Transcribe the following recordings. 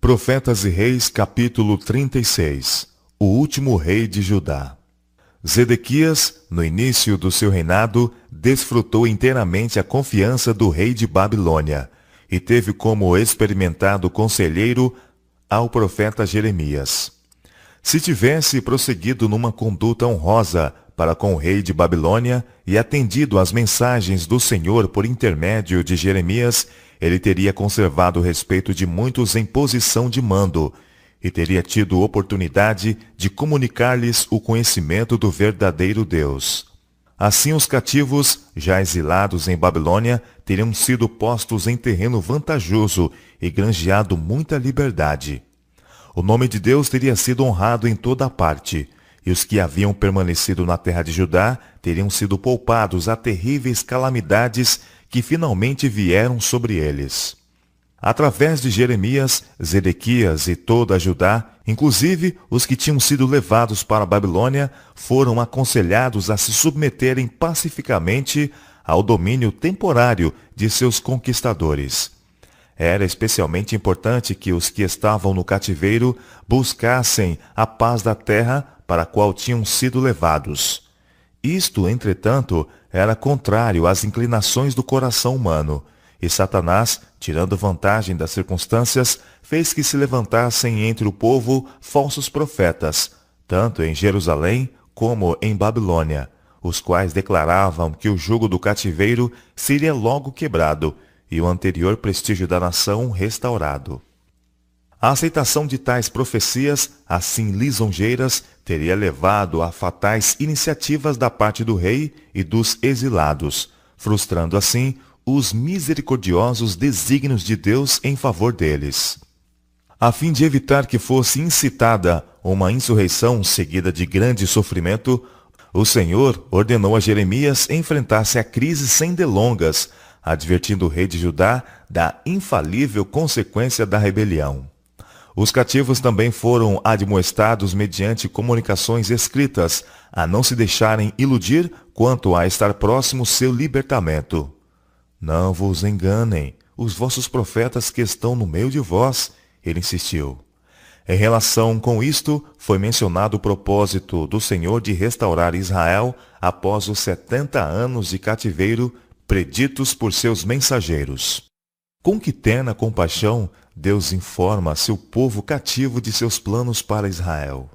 Profetas e Reis, capítulo 36. O último rei de Judá. Zedequias, no início do seu reinado, desfrutou inteiramente a confiança do rei de Babilônia e teve como experimentado conselheiro ao profeta Jeremias. Se tivesse prosseguido numa conduta honrosa para com o rei de Babilônia e atendido às mensagens do Senhor por intermédio de Jeremias, ele teria conservado o respeito de muitos em posição de mando e teria tido oportunidade de comunicar-lhes o conhecimento do verdadeiro Deus. Assim, os cativos, já exilados em Babilônia, teriam sido postos em terreno vantajoso e granjeado muita liberdade. O nome de Deus teria sido honrado em toda a parte, e os que haviam permanecido na terra de Judá teriam sido poupados a terríveis calamidades que finalmente vieram sobre eles. Através de Jeremias, Zedequias e toda a Judá, inclusive os que tinham sido levados para a Babilônia, foram aconselhados a se submeterem pacificamente ao domínio temporário de seus conquistadores. Era especialmente importante que os que estavam no cativeiro buscassem a paz da terra para a qual tinham sido levados. Isto, entretanto, era contrário às inclinações do coração humano, e Satanás, tirando vantagem das circunstâncias, fez que se levantassem entre o povo falsos profetas, tanto em Jerusalém como em Babilônia, os quais declaravam que o jugo do cativeiro seria logo quebrado e o anterior prestígio da nação restaurado. A aceitação de tais profecias, assim lisonjeiras, teria levado a fatais iniciativas da parte do rei e dos exilados, frustrando assim os misericordiosos desígnios de Deus em favor deles. A fim de evitar que fosse incitada uma insurreição seguida de grande sofrimento, o Senhor ordenou a Jeremias enfrentasse a crise sem delongas, advertindo o rei de Judá da infalível consequência da rebelião. Os cativos também foram admoestados mediante comunicações escritas a não se deixarem iludir quanto a estar próximo seu libertamento. Não vos enganem, os vossos profetas que estão no meio de vós, ele insistiu. Em relação com isto, foi mencionado o propósito do Senhor de restaurar Israel após os 70 anos de cativeiro preditos por seus mensageiros. Com que terna compaixão Deus informa seu povo cativo de seus planos para Israel.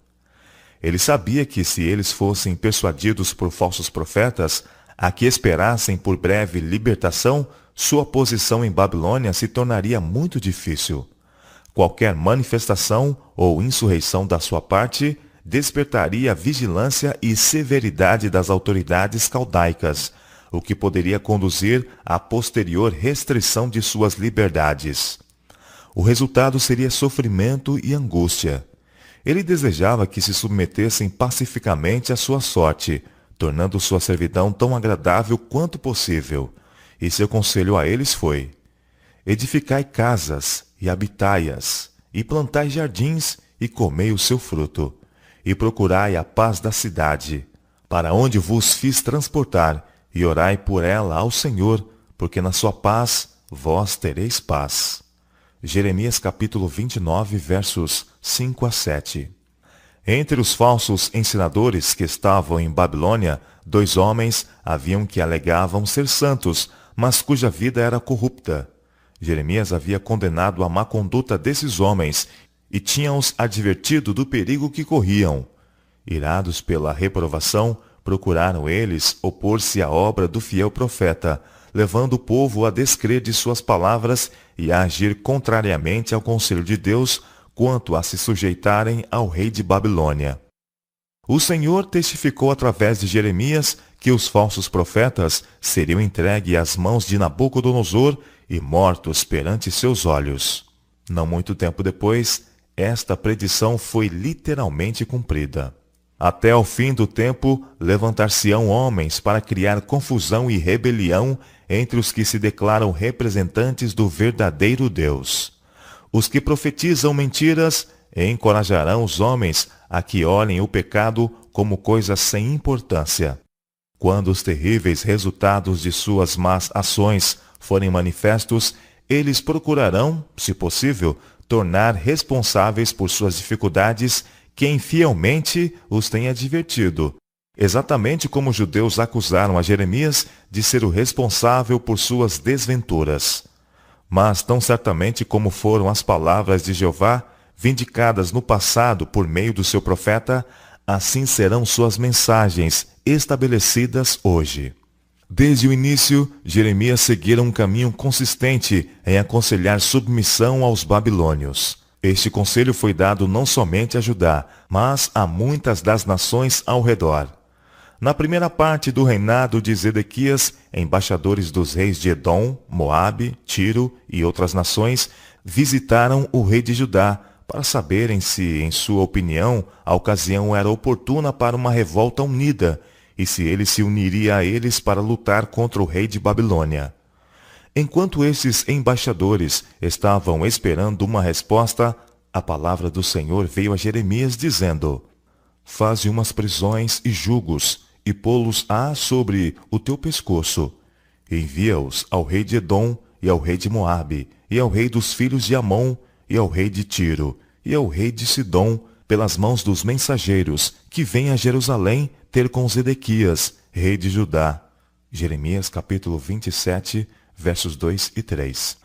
Ele sabia que se eles fossem persuadidos por falsos profetas a que esperassem por breve libertação, sua posição em Babilônia se tornaria muito difícil. Qualquer manifestação ou insurreição da sua parte despertaria a vigilância e severidade das autoridades caldaicas, o que poderia conduzir à posterior restrição de suas liberdades. O resultado seria sofrimento e angústia. Ele desejava que se submetessem pacificamente à sua sorte, tornando sua servidão tão agradável quanto possível. E seu conselho a eles foi: edificai casas e habitai-as, e plantai jardins e comei o seu fruto, e procurai a paz da cidade, para onde vos fiz transportar, e orai por ela ao Senhor, porque na sua paz vós tereis paz. Jeremias capítulo 29, versos 5 a 7. Entre os falsos ensinadores que estavam em Babilônia, 2 homens haviam que alegavam ser santos, mas cuja vida era corrupta. Jeremias havia condenado a má conduta desses homens e tinha-os advertido do perigo que corriam. Irados pela reprovação, procuraram eles opor-se à obra do fiel profeta, levando o povo a descrer de suas palavras e a agir contrariamente ao conselho de Deus quanto a se sujeitarem ao rei de Babilônia. O Senhor testificou através de Jeremias que os falsos profetas seriam entregues às mãos de Nabucodonosor e mortos perante seus olhos. Não muito tempo depois, esta predição foi literalmente cumprida. Até ao fim do tempo, levantar-se-ão homens para criar confusão e rebelião entre os que se declaram representantes do verdadeiro Deus. Os que profetizam mentiras encorajarão os homens a que olhem o pecado como coisa sem importância. Quando os terríveis resultados de suas más ações forem manifestos, eles procurarão, se possível, tornar responsáveis por suas dificuldades quem fielmente os tem advertido, exatamente como os judeus acusaram a Jeremias de ser o responsável por suas desventuras. Mas tão certamente como foram as palavras de Jeová, vindicadas no passado por meio do seu profeta, assim serão suas mensagens estabelecidas hoje. Desde o início, Jeremias seguira um caminho consistente em aconselhar submissão aos babilônios. Este conselho foi dado não somente a Judá, mas a muitas das nações ao redor. Na primeira parte do reinado de Zedequias, embaixadores dos reis de Edom, Moabe, Tiro e outras nações visitaram o rei de Judá para saberem se, em sua opinião, a ocasião era oportuna para uma revolta unida e se ele se uniria a eles para lutar contra o rei de Babilônia. Enquanto esses embaixadores estavam esperando uma resposta, a palavra do Senhor veio a Jeremias dizendo: Faze umas prisões e jugos, e pô-los-á sobre o teu pescoço. Envia-os ao rei de Edom, e ao rei de Moabe, e ao rei dos filhos de Amon, e ao rei de Tiro, e ao rei de Sidom, pelas mãos dos mensageiros, que vêm a Jerusalém ter com Zedequias, rei de Judá. Jeremias capítulo 27, versos 2 e 3.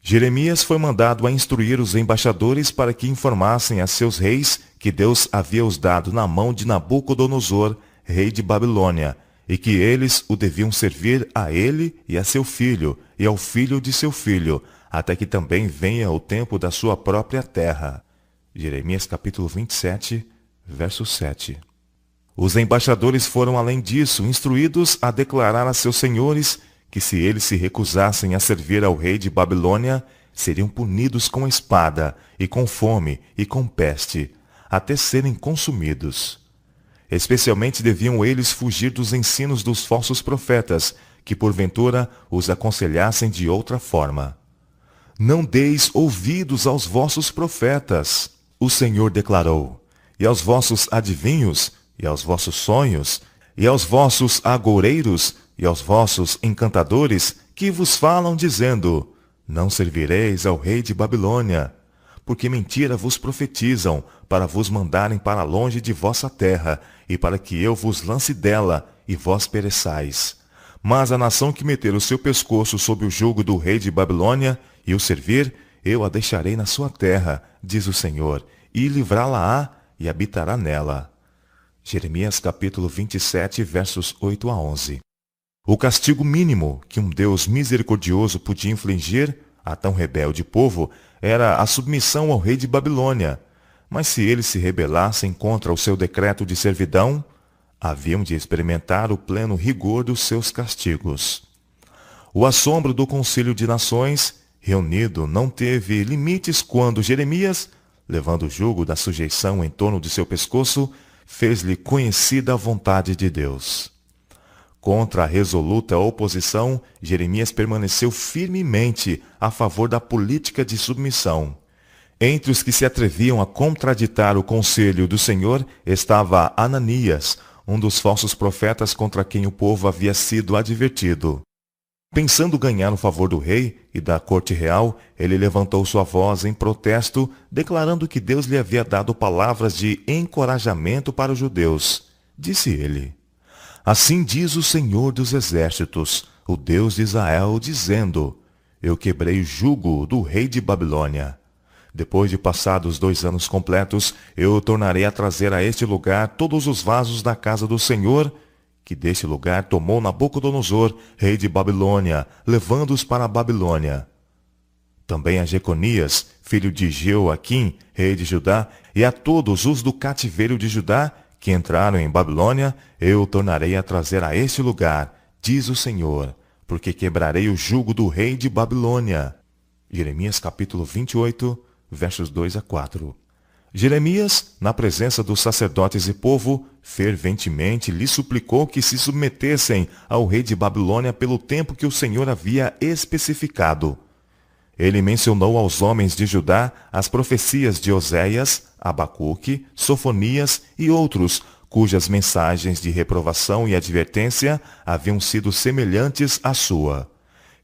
Jeremias foi mandado a instruir os embaixadores para que informassem a seus reis que Deus havia os dado na mão de Nabucodonosor, rei de Babilônia, e que eles o deviam servir a ele e a seu filho, e ao filho de seu filho, até que também venha o tempo da sua própria terra. Jeremias capítulo 27, verso 7. Os embaixadores foram, além disso, instruídos a declarar a seus senhores que se eles se recusassem a servir ao rei de Babilônia, seriam punidos com espada, e com fome, e com peste, até serem consumidos. Especialmente deviam eles fugir dos ensinos dos falsos profetas, que porventura os aconselhassem de outra forma. Não deis ouvidos aos vossos profetas, o Senhor declarou, e aos vossos adivinhos, e aos vossos sonhos, e aos vossos agoureiros, e aos vossos encantadores, que vos falam dizendo: Não servireis ao rei de Babilônia, porque mentira vos profetizam, para vos mandarem para longe de vossa terra, e para que eu vos lance dela, e vós pereçais. Mas a nação que meter o seu pescoço sob o jugo do rei de Babilônia, e o servir, eu a deixarei na sua terra, diz o Senhor, e livrá-la-á, e habitará nela. Jeremias capítulo 27, versos 8 a 11. O castigo mínimo que um Deus misericordioso podia infligir a tão rebelde povo era a submissão ao rei de Babilônia. Mas se eles se rebelassem contra o seu decreto de servidão, haviam de experimentar o pleno rigor dos seus castigos. O assombro do Conselho de Nações, reunido, não teve limites quando Jeremias, levando o jugo da sujeição em torno de seu pescoço, fez-lhe conhecida a vontade de Deus. Contra a resoluta oposição, Jeremias permaneceu firmemente a favor da política de submissão. Entre os que se atreviam a contraditar o conselho do Senhor estava Ananias, um dos falsos profetas contra quem o povo havia sido advertido. Pensando ganhar o favor do rei e da corte real, ele levantou sua voz em protesto, declarando que Deus lhe havia dado palavras de encorajamento para os judeus. Disse ele: Assim diz o Senhor dos Exércitos, o Deus de Israel, dizendo: Eu quebrei o jugo do rei de Babilônia. Depois de passados 2 anos completos, eu tornarei a trazer a este lugar todos os vasos da casa do Senhor, que deste lugar tomou Nabucodonosor, rei de Babilônia, levando-os para a Babilônia. Também a Jeconias, filho de Jeoaquim, rei de Judá, e a todos os do cativeiro de Judá, que entraram em Babilônia, eu tornarei a trazer a este lugar, diz o Senhor, porque quebrarei o jugo do rei de Babilônia. Jeremias capítulo 28, versos 2 a 4. Jeremias, na presença dos sacerdotes e povo, ferventemente lhe suplicou que se submetessem ao rei de Babilônia pelo tempo que o Senhor havia especificado. Ele mencionou aos homens de Judá as profecias de Oséias, Abacuque, Sofonias e outros, cujas mensagens de reprovação e advertência haviam sido semelhantes à sua.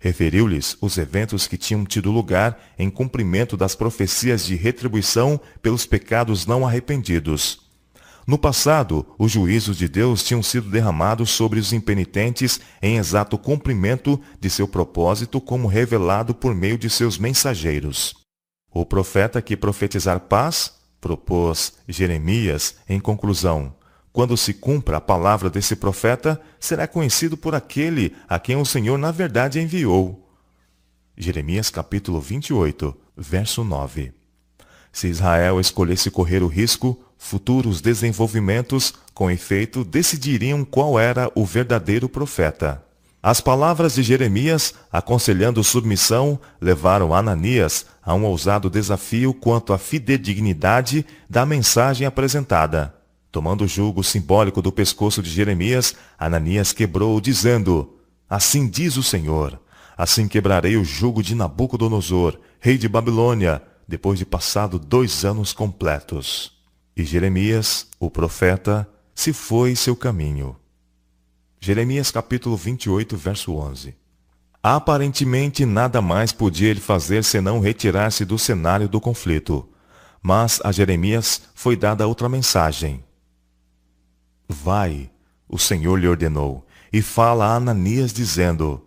Referiu-lhes os eventos que tinham tido lugar em cumprimento das profecias de retribuição pelos pecados não arrependidos. No passado, os juízos de Deus tinham sido derramados sobre os impenitentes em exato cumprimento de seu propósito, como revelado por meio de seus mensageiros. O profeta que profetizar paz, propôs Jeremias em conclusão. Quando se cumpra a palavra desse profeta, será conhecido por aquele a quem o Senhor na verdade enviou. Jeremias capítulo 28, verso 9. Se Israel escolhesse correr o risco, futuros desenvolvimentos, com efeito, decidiriam qual era o verdadeiro profeta. As palavras de Jeremias, aconselhando submissão, levaram Ananias a um ousado desafio quanto à fidedignidade da mensagem apresentada. Tomando o jugo simbólico do pescoço de Jeremias, Ananias quebrou, dizendo: Assim diz o Senhor, assim quebrarei o jugo de Nabucodonosor, rei de Babilônia, depois de passado 2 anos completos. E Jeremias, o profeta, se foi seu caminho. Jeremias capítulo 28, verso 11. Aparentemente nada mais podia ele fazer senão retirar-se do cenário do conflito. Mas a Jeremias foi dada outra mensagem. Vai, o Senhor lhe ordenou, e fala a Ananias dizendo: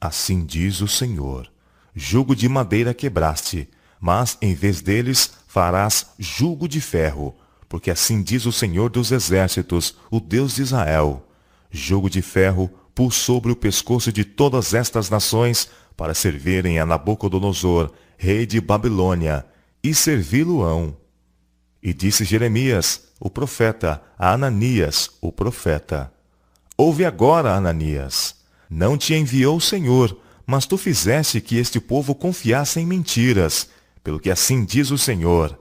Assim diz o Senhor, jugo de madeira quebraste, mas em vez deles farás jugo de ferro, porque assim diz o Senhor dos exércitos, o Deus de Israel. Jugo de ferro pus sobre o pescoço de todas estas nações, para servirem a Nabucodonosor, rei de Babilônia, e servi-lo-ão. E disse Jeremias, o profeta, a Ananias, o profeta: Ouve agora, Ananias. Não te enviou o Senhor, mas tu fizeste que este povo confiasse em mentiras. Pelo que assim diz o Senhor: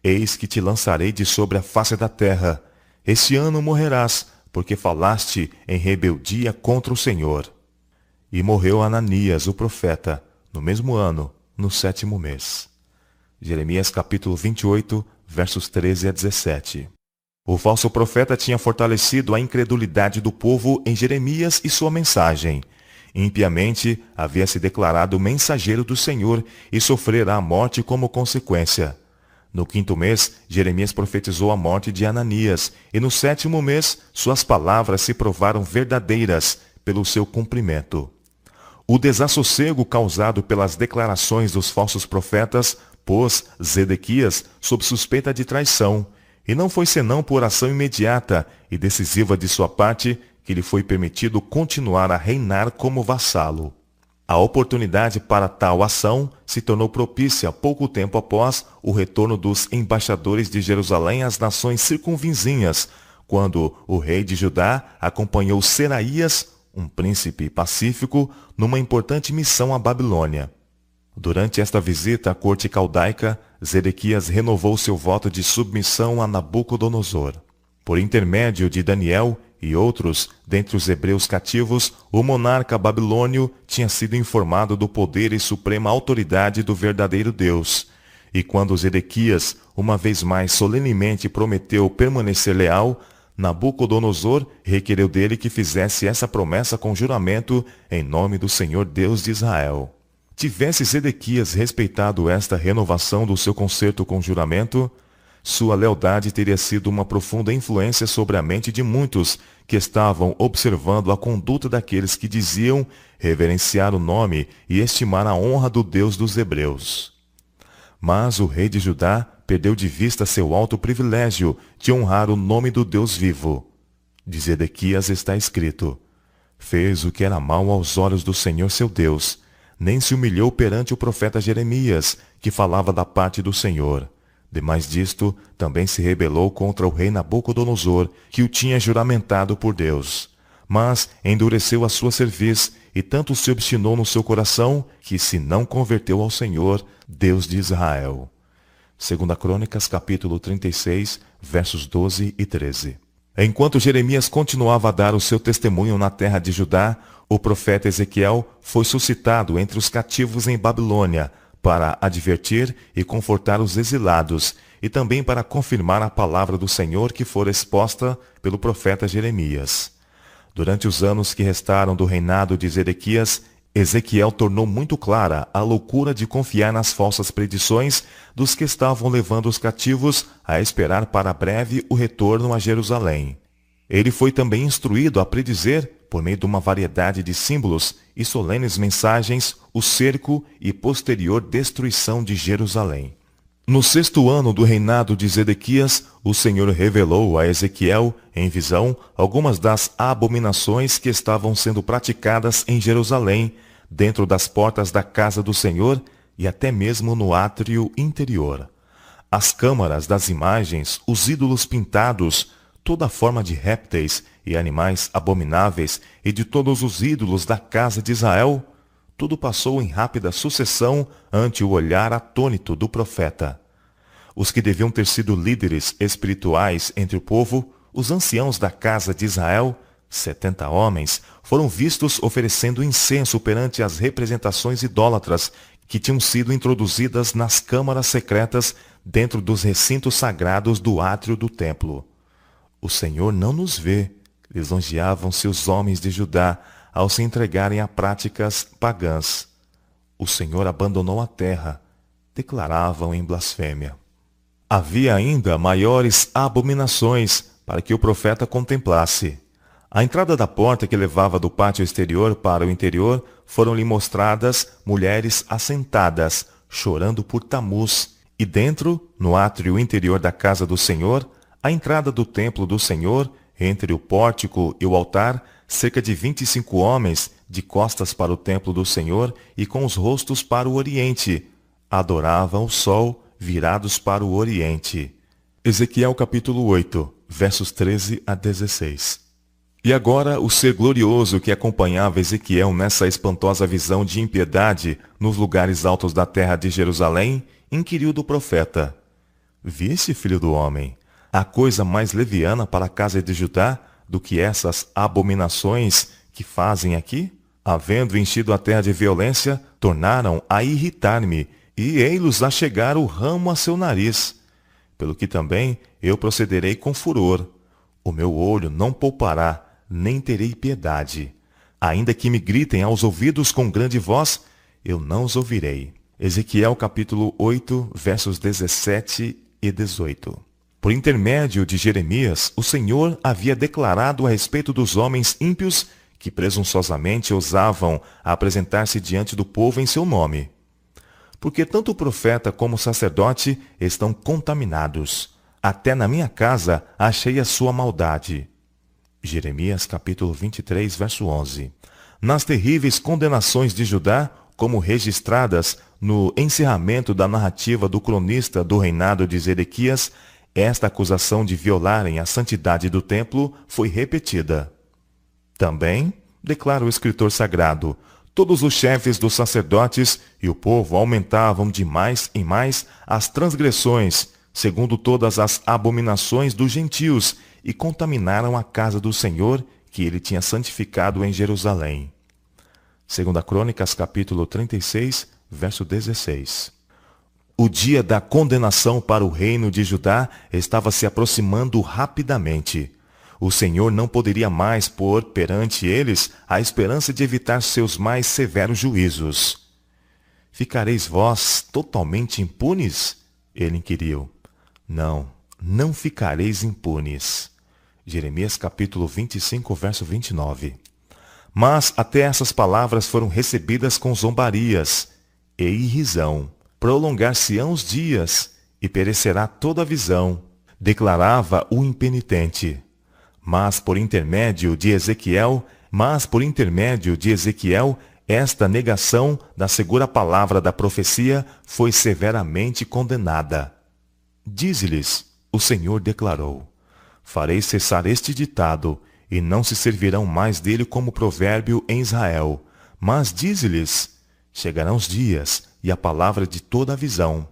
Eis que te lançarei de sobre a face da terra. Este ano morrerás, porque falaste em rebeldia contra o Senhor. E morreu Ananias, o profeta, no mesmo ano, no 7º mês. Jeremias capítulo 28, versos 13 a 17. O falso profeta tinha fortalecido a incredulidade do povo em Jeremias e sua mensagem. Impiamente havia se declarado mensageiro do Senhor e sofrera a morte como consequência. No 5º mês, Jeremias profetizou a morte de Ananias, e no 7º mês, suas palavras se provaram verdadeiras pelo seu cumprimento. O desassossego causado pelas declarações dos falsos profetas pôs Zedequias sob suspeita de traição, e não foi senão por ação imediata e decisiva de sua parte que lhe foi permitido continuar a reinar como vassalo. A oportunidade para tal ação se tornou propícia pouco tempo após o retorno dos embaixadores de Jerusalém às nações circunvizinhas, quando o rei de Judá acompanhou Seraías, um príncipe pacífico, numa importante missão à Babilônia. Durante esta visita à corte caldaica, Zedequias renovou seu voto de submissão a Nabucodonosor. Por intermédio de Daniel e outros dentre os hebreus cativos, o monarca babilônio tinha sido informado do poder e suprema autoridade do verdadeiro Deus. E quando Zedequias, uma vez mais solenemente prometeu permanecer leal, Nabucodonosor requereu dele que fizesse essa promessa com juramento em nome do Senhor Deus de Israel. Tivesse Zedequias respeitado esta renovação do seu concerto com juramento, sua lealdade teria sido uma profunda influência sobre a mente de muitos que estavam observando a conduta daqueles que diziam reverenciar o nome e estimar a honra do Deus dos hebreus. Mas o rei de Judá perdeu de vista seu alto privilégio de honrar o nome do Deus vivo. De Zedequias está escrito: fez o que era mal aos olhos do Senhor seu Deus, nem se humilhou perante o profeta Jeremias, que falava da parte do Senhor. Demais disto, também se rebelou contra o rei Nabucodonosor, que o tinha juramentado por Deus. Mas endureceu a sua cerviz, e tanto se obstinou no seu coração, que se não converteu ao Senhor, Deus de Israel. 2 Crônicas, capítulo 36, versos 12 e 13. Enquanto Jeremias continuava a dar o seu testemunho na terra de Judá, o profeta Ezequiel foi suscitado entre os cativos em Babilônia, para advertir e confortar os exilados, e também para confirmar a palavra do Senhor que fora exposta pelo profeta Jeremias. Durante os anos que restaram do reinado de Zedequias, Ezequiel tornou muito clara a loucura de confiar nas falsas predições dos que estavam levando os cativos a esperar para breve o retorno a Jerusalém. Ele foi também instruído a predizer, por meio de uma variedade de símbolos e solenes mensagens, o cerco e posterior destruição de Jerusalém. No 6º ano do reinado de Zedequias, o Senhor revelou a Ezequiel, em visão, algumas das abominações que estavam sendo praticadas em Jerusalém, dentro das portas da casa do Senhor e até mesmo no átrio interior. As câmaras das imagens, os ídolos pintados, toda forma de répteis e animais abomináveis e de todos os ídolos da casa de Israel, tudo passou em rápida sucessão ante o olhar atônito do profeta. Os que deviam ter sido líderes espirituais entre o povo, os anciãos da casa de Israel, 70 homens, foram vistos oferecendo incenso perante as representações idólatras que tinham sido introduzidas nas câmaras secretas dentro dos recintos sagrados do átrio do templo. O Senhor não nos vê, lisonjeavam-se os homens de Judá ao se entregarem a práticas pagãs. O Senhor abandonou a terra, declaravam em blasfêmia. Havia ainda maiores abominações para que o profeta contemplasse. À entrada da porta que levava do pátio exterior para o interior, foram-lhe mostradas mulheres assentadas, chorando por Tamuz, e dentro, no átrio interior da casa do Senhor, à entrada do templo do Senhor, entre o pórtico e o altar, cerca de 25 homens, de costas para o templo do Senhor e com os rostos para o oriente, adoravam o sol, virados para o oriente. Ezequiel capítulo 8, versos 13 a 16. E agora o ser glorioso que acompanhava Ezequiel nessa espantosa visão de impiedade nos lugares altos da terra de Jerusalém, inquiriu do profeta: Viste, filho do homem, há coisa mais leviana para a casa de Judá do que essas abominações que fazem aqui? Havendo enchido a terra de violência, tornaram a irritar-me, e ei-los a chegar o ramo a seu nariz. Pelo que também eu procederei com furor. O meu olho não poupará, nem terei piedade. Ainda que me gritem aos ouvidos com grande voz, eu não os ouvirei. Ezequiel capítulo 8, versos 17 e 18. Por intermédio de Jeremias, o Senhor havia declarado a respeito dos homens ímpios que presunçosamente ousavam apresentar-se diante do povo em seu nome. Porque tanto o profeta como o sacerdote estão contaminados. Até na minha casa achei a sua maldade. Jeremias capítulo 23, verso 11. Nas terríveis condenações de Judá, como registradas no encerramento da narrativa do cronista do reinado de Zedequias, esta acusação de violarem a santidade do templo foi repetida. Também, declara o escritor sagrado, todos os chefes dos sacerdotes e o povo aumentavam de mais em mais as transgressões, segundo todas as abominações dos gentios, e contaminaram a casa do Senhor, que ele tinha santificado em Jerusalém. 2 Crônicas, capítulo 36, verso 16. O dia da condenação para o reino de Judá estava se aproximando rapidamente. O Senhor não poderia mais pôr perante eles a esperança de evitar seus mais severos juízos. Ficareis vós totalmente impunes? Ele inquiriu. Não, não ficareis impunes. Jeremias capítulo 25, verso 29. Mas até essas palavras foram recebidas com zombarias e irrisão. Prolongar-se-ão os dias, e perecerá toda a visão, declarava o impenitente. Mas por intermédio de Ezequiel, esta negação da segura palavra da profecia foi severamente condenada. Dize-lhes, o Senhor declarou: farei cessar este ditado, e não se servirão mais dele como provérbio em Israel. Mas dize-lhes, chegarão os dias, e a palavra de toda a visão,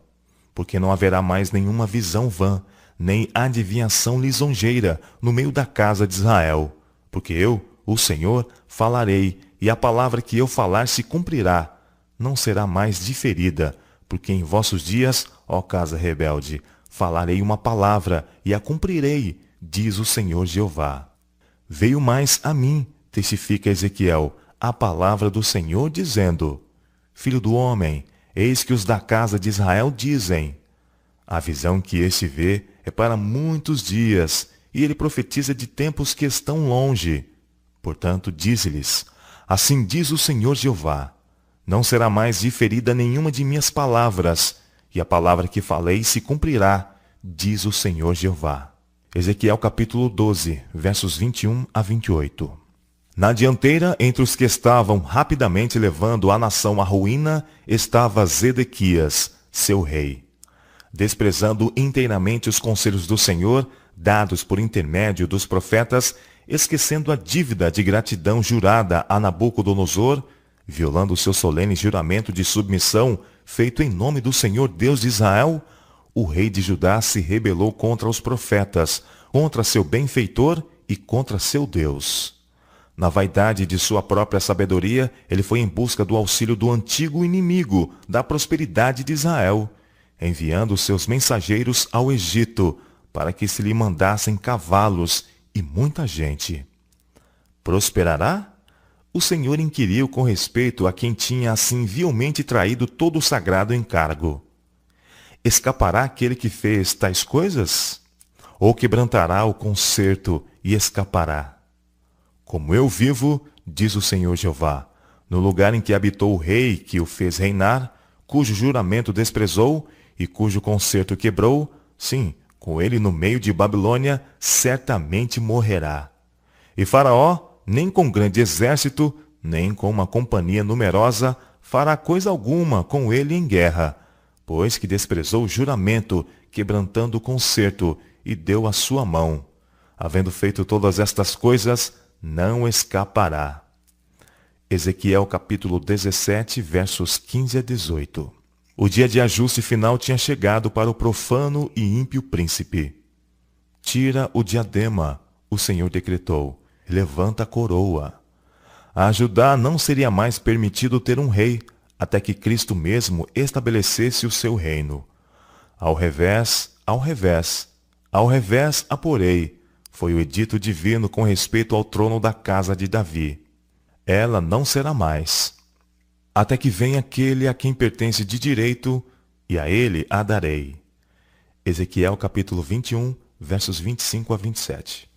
porque não haverá mais nenhuma visão vã, nem adivinhação lisonjeira no meio da casa de Israel. Porque eu, o Senhor, falarei, e a palavra que eu falar se cumprirá. Não será mais diferida, porque em vossos dias, ó casa rebelde, falarei uma palavra, e a cumprirei, diz o Senhor Jeová. Veio mais a mim, testifica Ezequiel, a palavra do Senhor, dizendo: Filho do homem, eis que os da casa de Israel dizem: a visão que este vê é para muitos dias, e ele profetiza de tempos que estão longe. Portanto, dize-lhes: assim diz o Senhor Jeová: não será mais diferida nenhuma de minhas palavras, e a palavra que falei se cumprirá, diz o Senhor Jeová. Ezequiel capítulo 12, versos 21 a 28. Na dianteira, entre os que estavam rapidamente levando a nação à ruína, estava Zedequias, seu rei. Desprezando inteiramente os conselhos do Senhor, dados por intermédio dos profetas, esquecendo a dívida de gratidão jurada a Nabucodonosor, violando o seu solene juramento de submissão feito em nome do Senhor Deus de Israel, o rei de Judá se rebelou contra os profetas, contra seu benfeitor e contra seu Deus. Na vaidade de sua própria sabedoria, ele foi em busca do auxílio do antigo inimigo da prosperidade de Israel, enviando seus mensageiros ao Egito, para que se lhe mandassem cavalos e muita gente. Prosperará? O Senhor inquiriu com respeito a quem tinha assim vilmente traído todo o sagrado encargo. Escapará aquele que fez tais coisas? Ou quebrantará o concerto e escapará? Como eu vivo, diz o Senhor Jeová, no lugar em que habitou o rei que o fez reinar, cujo juramento desprezou e cujo concerto quebrou, sim, com ele no meio de Babilônia, certamente morrerá. E Faraó, nem com grande exército, nem com uma companhia numerosa, fará coisa alguma com ele em guerra, pois que desprezou o juramento, quebrantando o concerto, e deu a sua mão. Havendo feito todas estas coisas, não escapará. Ezequiel capítulo 17, versos 15 a 18. O dia de ajuste final tinha chegado para o profano e ímpio príncipe. Tira o diadema, o Senhor decretou, e levanta a coroa. A Judá não seria mais permitido ter um rei, até que Cristo mesmo estabelecesse o seu reino. Ao revés, ao revés, ao revés a porei, foi o edito divino com respeito ao trono da casa de Davi. Ela não será mais, até que venha aquele a quem pertence de direito, e a ele a darei. Ezequiel capítulo 21, versos 25 a 27.